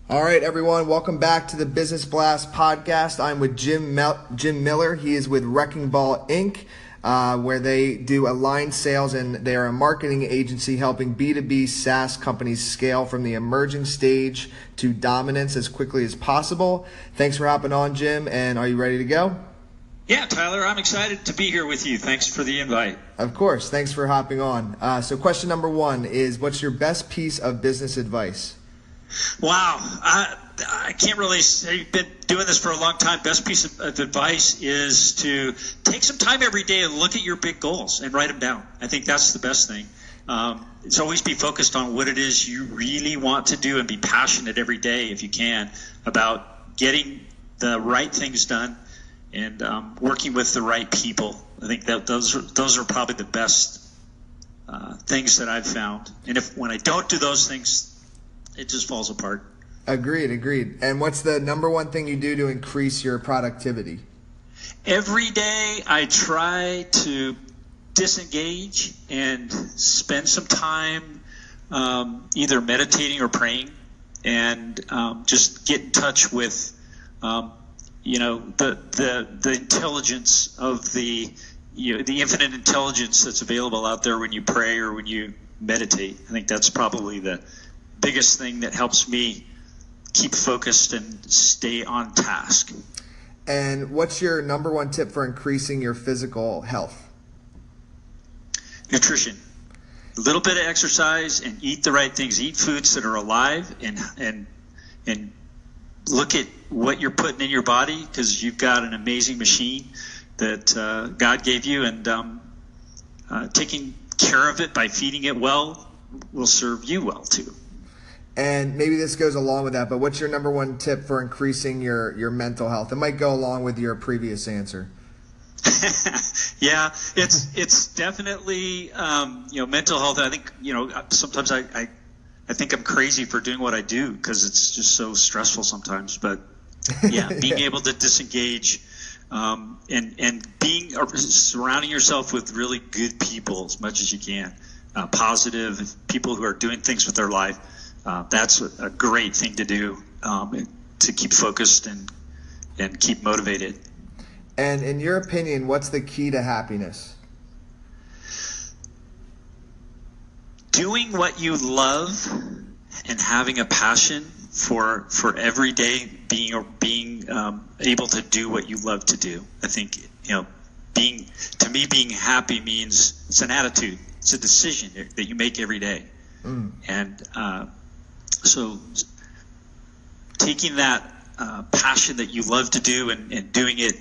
All right, everyone, welcome back to the Business Blast podcast. I'm with Jim Miller. He is with Wrecking Ball Inc., where they do aligned sales, and they are a marketing agency helping B2B SaaS companies scale from the emerging stage to dominance as quickly as possible. Thanks for hopping on, Jim, and are you ready to go? Yeah, Tyler, I'm excited to be here with you. Thanks for the invite. Of course. Thanks for hopping on. So question number one is, what's your best piece of business advice? Wow. I can't really say. You've been doing this for a long time. Best piece of advice is to take some time every day and look at your big goals and write them down. I think that's the best thing. It's always be focused on what it is you really want to do and be passionate every day, if you can, about getting the right things done and working with the right people. I think that those are probably the best things that I've found. And when I don't do those things, it just falls apart. Agreed. And what's the number one thing you do to increase your productivity? Every day I try to disengage and spend some time either meditating or praying, and just get in touch with the intelligence of the infinite intelligence that's available out there when you pray or when you meditate. I think that's probably the biggest thing that helps me keep focused and stay on task. And what's your number one tip for increasing your physical health? Nutrition. A little bit of exercise and eat the right things. Eat foods that are alive, and look at what you're putting in your body, because you've got an amazing machine that God gave you, and taking care of it by feeding it well will serve you well too. And maybe this goes along with that, but what's your number one tip for increasing your mental health? It might go along with your previous answer. Yeah, it's definitely mental health. I think sometimes I think I'm crazy for doing what I do because it's just so stressful sometimes. But yeah, being able to disengage and being surrounding yourself with really good people as much as you can, positive people who are doing things with their life. That's a great thing to do to keep focused and keep motivated. And in your opinion, what's the key to happiness? Doing what you love and having a passion for every day, being able to do what you love to do. I think being happy means it's an attitude, it's a decision that you make every day. And so taking that passion that you love to do and doing it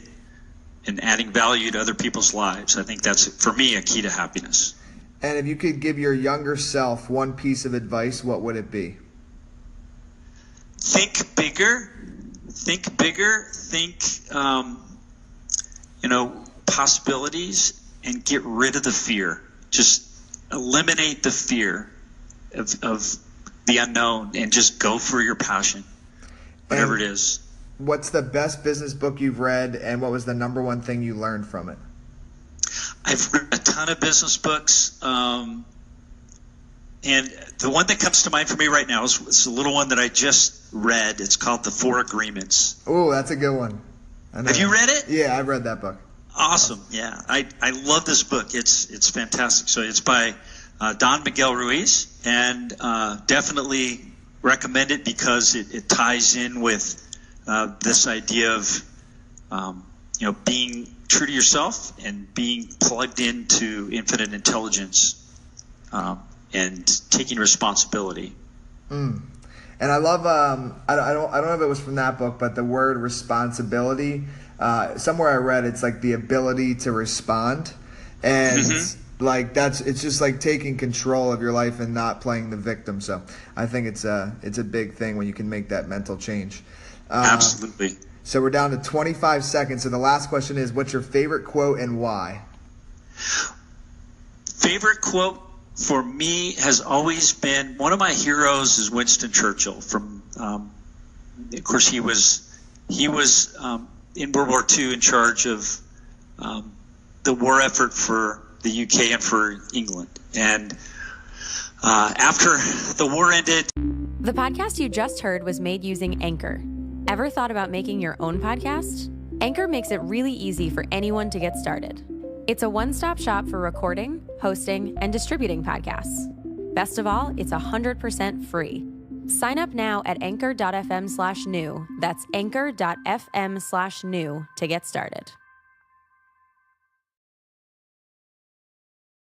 and adding value to other people's lives, I think that's, for me, a key to happiness. And if you could give your younger self one piece of advice, what would it be? Think bigger. Think possibilities, and get rid of the fear. Just eliminate the fear of the unknown and just go for your passion, whatever it is. What's the best business book you've read, and what was the number one thing you learned from it? I've read a ton of business books, and the one that comes to mind for me right now is a little one that I just read. It's called The Four Agreements. Oh, that's a good one. Have you read it? Yeah, I've read that book. Awesome. Yeah, I love this book. It's fantastic. So it's by Don Miguel Ruiz, and definitely recommend it because it ties in with this idea of being true to yourself and being plugged into infinite intelligence, and taking responsibility. And I love I don't know if it was from that book, but the word responsibility, somewhere I read it's like the ability to respond, and it's just like taking control of your life and not playing the victim. So I think it's a big thing when you can make that mental change. Absolutely. So we're down to 25 seconds. So the last question is, what's your favorite quote and why? Favorite quote for me has always been, one of my heroes is Winston Churchill. Of course, he was in World War II in charge of the war effort for the UK and for England. And after the war ended, The podcast you just heard was made using Anchor. Ever thought about making your own podcast? Anchor makes it really easy for anyone to get started. It's a one-stop shop for recording, hosting, and distributing podcasts. Best of all, it's 100% free. Sign up now at anchor.fm/new. That's anchor.fm/new to get started.